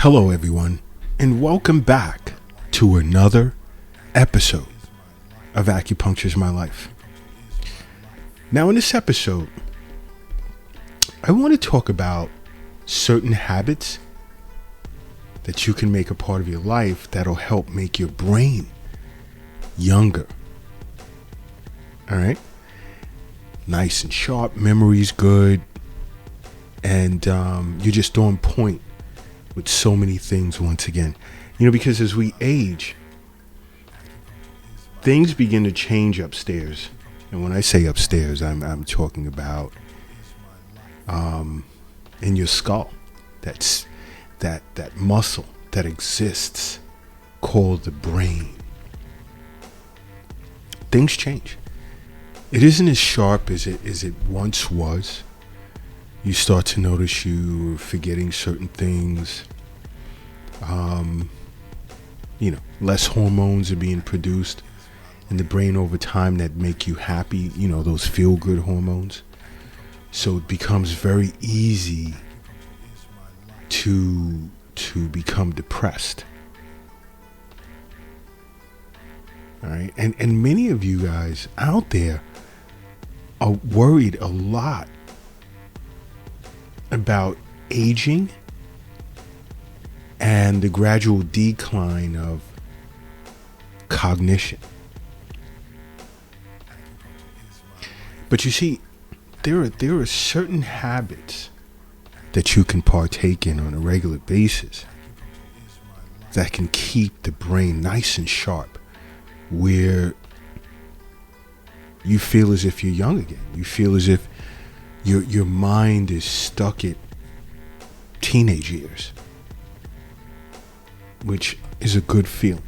Hello, everyone, and welcome back to another episode of Acupuncture's My Life. Now, in this episode, I want to talk about certain habits that you can make a part of your life that'll help make your brain younger. All right? Nice and sharp, memory's good, and you're just on point with so many things once again. You know, because as we age, things begin to change upstairs. And when I say upstairs, I'm talking about in your skull. That's that muscle that exists called the brain. Things change. It isn't as sharp as it once was. You start to notice you're forgetting certain things. Less hormones are being produced in the brain over time that make you happy, those feel-good hormones. So it becomes very easy to become depressed. All right. And many of you guys out there are worried a lot about aging and the gradual decline of cognition. But you see, there are certain habits that you can partake in on a regular basis that can keep the brain nice and sharp, where you feel as if you're young again. You feel as if your mind is stuck at teenage years, which is a good feeling.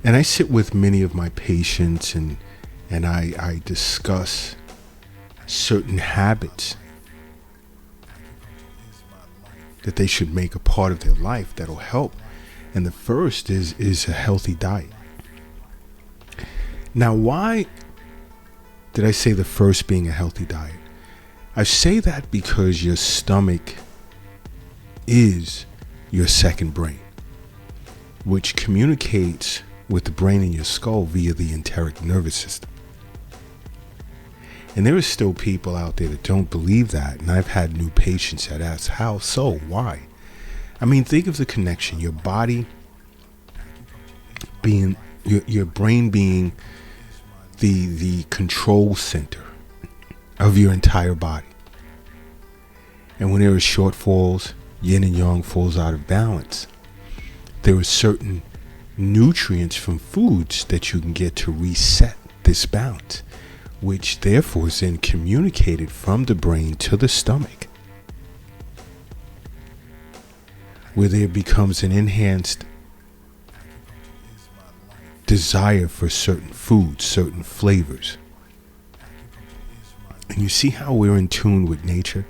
And I sit with many of my patients and I discuss certain habits that they should make a part of their life that'll help. And the first is a healthy diet. Now, why did I say the first being a healthy diet? I say that because your stomach is your second brain, which communicates with the brain in your skull via the enteric nervous system. And there are still people out there that don't believe that. And I've had new patients that ask, how so? Why? I mean, think of the connection. Your body being, your brain being the control center of your entire body. And when there are shortfalls, yin and yang falls out of balance, there are certain nutrients from foods that you can get to reset this balance, which therefore is then communicated from the brain to the stomach, where there becomes an enhanced desire for certain foods, certain flavors. And you see how we're in tune with nature?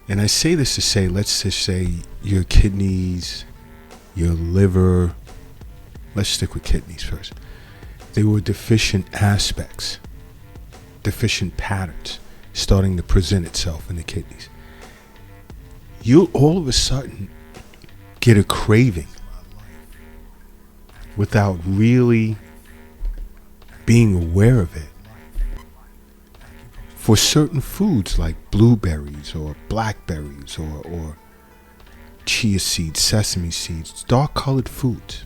And I say this to say, let's just say your kidneys, your liver, let's stick with kidneys first. They were deficient aspects, deficient patterns starting to present itself in the kidneys. You'll all of a sudden get a craving without really being aware of it for certain foods like blueberries or blackberries or chia seeds, sesame seeds, dark colored foods.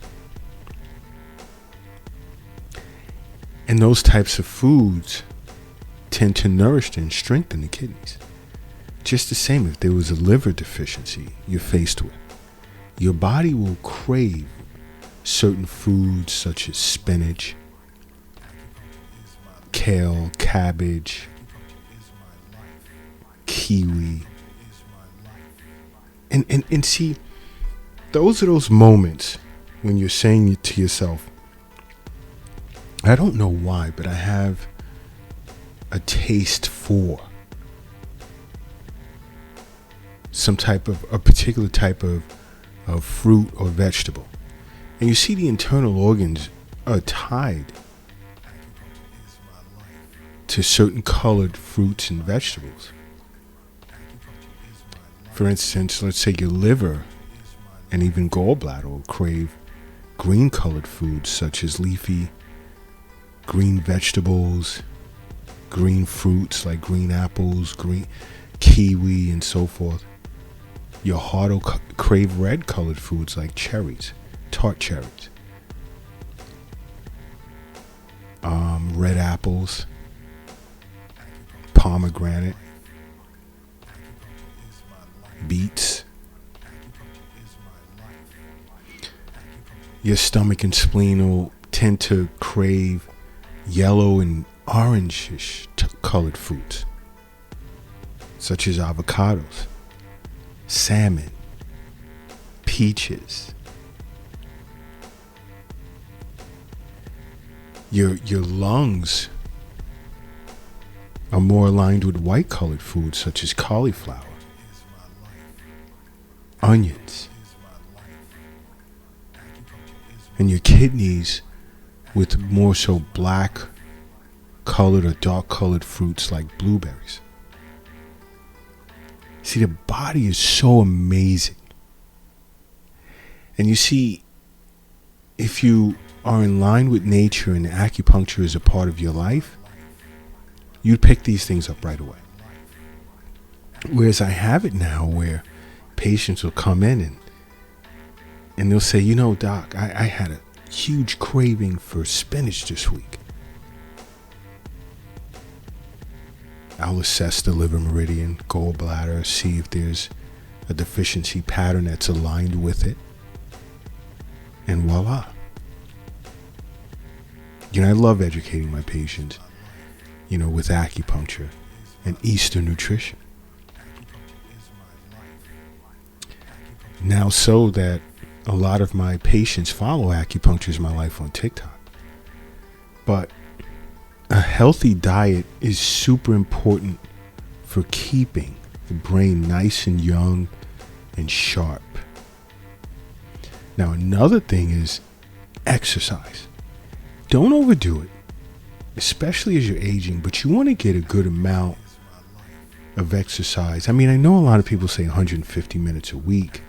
And those types of foods tend to nourish and strengthen the kidneys. Just the same if there was a liver deficiency you're faced with. Your body will crave certain foods such as spinach, kale, cabbage, kiwi. And see, those are those moments when you're saying to yourself, I don't know why, but I have a taste for some type of, a particular type of fruit or vegetable. And you see the internal organs are tied to certain colored fruits and vegetables. For instance, let's say your liver and even gallbladder will crave green colored foods such as leafy green vegetables, green fruits like green apples, green kiwi, and so forth. Your heart will crave red colored foods like cherries, tart cherries, red apples, pomegranate, beets. Your stomach and spleen will tend to crave yellow and orangish colored foods, such as avocados, salmon, peaches. Your lungs are more aligned with white colored foods such as cauliflower, onions, and your kidneys with more so black colored or dark colored fruits like blueberries. See, the body is so amazing. And you see, if you are in line with nature and acupuncture is a part of your life, you'd pick these things up right away. Whereas I have it now where patients will come in and they'll say, you know, doc, I had a huge craving for spinach this week. I'll assess the liver meridian, gallbladder, see if there's a deficiency pattern that's aligned with it. And voila. You know, I love educating my patients, you know, with acupuncture and Eastern nutrition. Now, so that a lot of my patients follow Acupuncture is My Life on TikTok. But a healthy diet is super important for keeping the brain nice and young and sharp. Now, another thing is exercise. Don't overdo it, especially as you're aging, but you want to get a good amount of exercise. I mean, I know a lot of people say 150 minutes a week.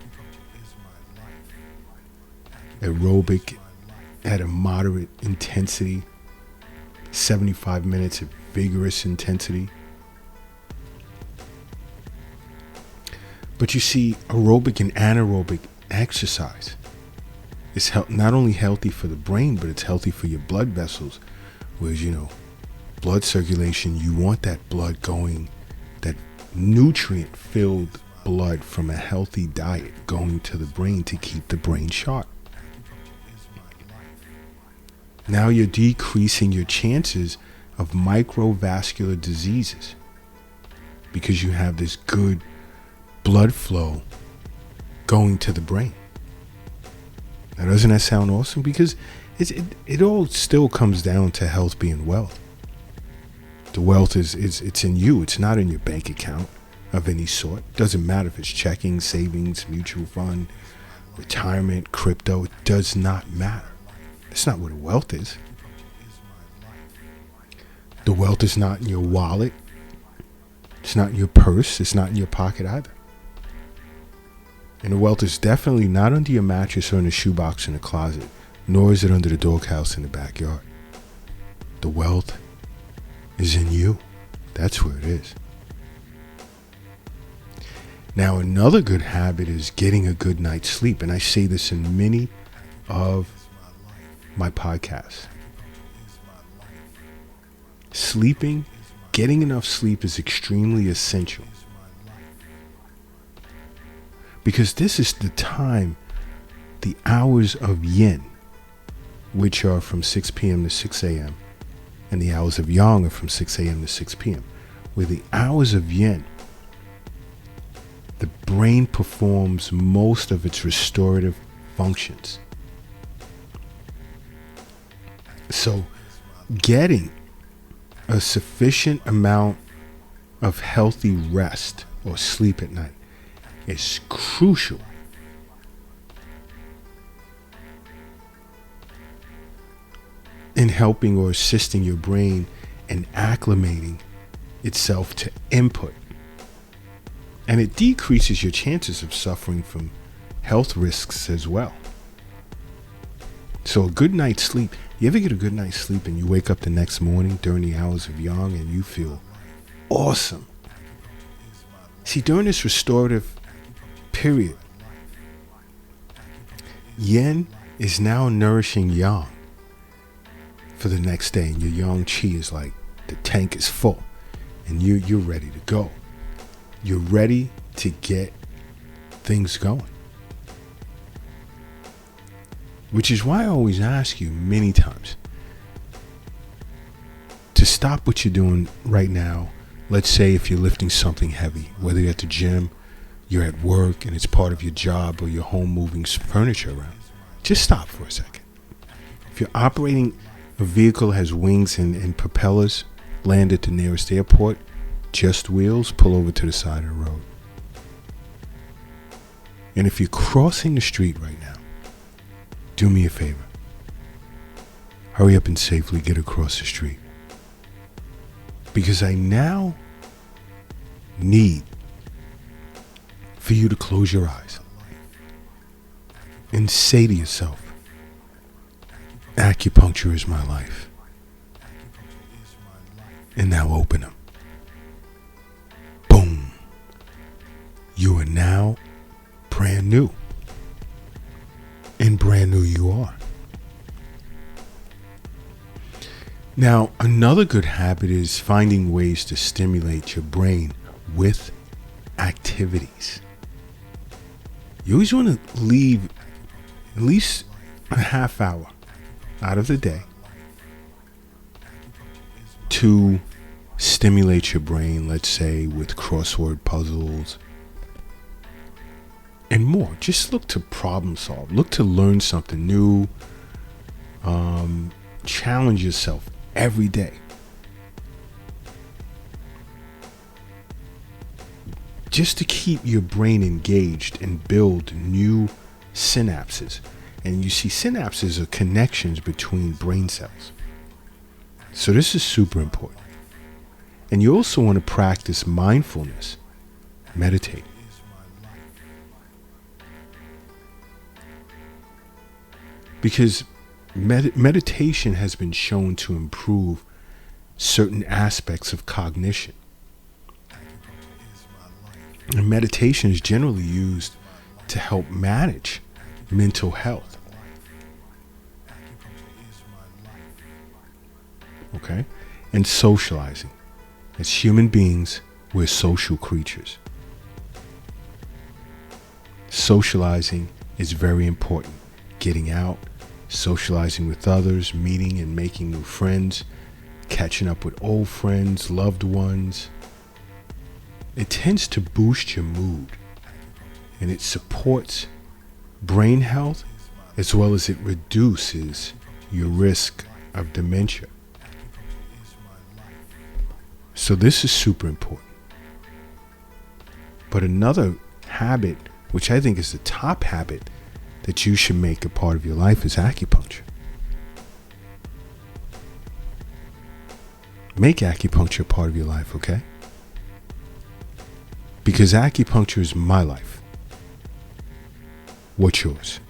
Aerobic at a moderate intensity, 75 minutes of vigorous intensity. But you see, aerobic and anaerobic exercise is not only healthy for the brain, but it's healthy for your blood vessels. Whereas, you know, blood circulation, you want that blood going, that nutrient-filled blood from a healthy diet going to the brain to keep the brain sharp. Now you're decreasing your chances of microvascular diseases because you have this good blood flow going to the brain. Now, doesn't that sound awesome? Because it all still comes down to health being wealth. The wealth it's in you. It's not in your bank account of any sort. Doesn't matter if it's checking, savings, mutual fund, retirement, crypto. It does not matter. That's not what wealth is. The wealth is not in your wallet. It's not in your purse. It's not in your pocket either. And the wealth is definitely not under your mattress or in a shoebox in the closet, nor is it under the doghouse in the backyard. The wealth is in you. That's where it is. Now, another good habit is getting a good night's sleep. And I say this in many of my podcasts. Sleeping, getting enough sleep is extremely essential. Because this is the time, the hours of yin, which are from 6 p.m. to 6 a.m., and the hours of yang are from 6 a.m. to 6 p.m., where the hours of yin, the brain performs most of its restorative functions. So, getting a sufficient amount of healthy rest or sleep at night is crucial in helping or assisting your brain in acclimating itself to input. And it decreases your chances of suffering from health risks as well. So a good night's sleep, you ever get a good night's sleep and you wake up the next morning during the hours of yang and you feel awesome? See, during this restorative period, yin is now nourishing yang for the next day, and your yang chi is like, the tank is full and you're ready to go. You're ready to get things going. Which is why I always ask you many times to stop what you're doing right now. Let's say if you're lifting something heavy, whether you're at the gym, you're at work, and it's part of your job, or your home moving furniture around. Just stop for a second. If you're operating a vehicle that has wings and propellers, land at the nearest airport, just wheels, pull over to the side of the road. And if you're crossing the street right now, do me a favor. Hurry up and safely get across the street. Because I now need for you to close your eyes and say to yourself, acupuncture is my life. And now open them. Boom. You are now brand new. And brand new you are. Now, another good habit is finding ways to stimulate your brain with activities. You always want to leave at least a half hour out of the day to stimulate your brain, let's say with crossword puzzles and more. Just look to problem solve. Look to learn something new. Challenge yourself every day. Just to keep your brain engaged and build new synapses. And you see, synapses are connections between brain cells. So this is super important. And you also want to practice mindfulness, meditate. Because meditation has been shown to improve certain aspects of cognition. And meditation is generally used to help manage mental health. Okay? And socializing. As human beings, we're social creatures. Socializing is very important. Getting out, socializing with others, meeting and making new friends, catching up with old friends, loved ones. It tends to boost your mood, and it supports brain health as well as it reduces your risk of dementia. So this is super important. But another habit, which I think is the top habit that you should make a part of your life, is acupuncture. Make acupuncture a part of your life, okay? Because acupuncture is my life. What's yours?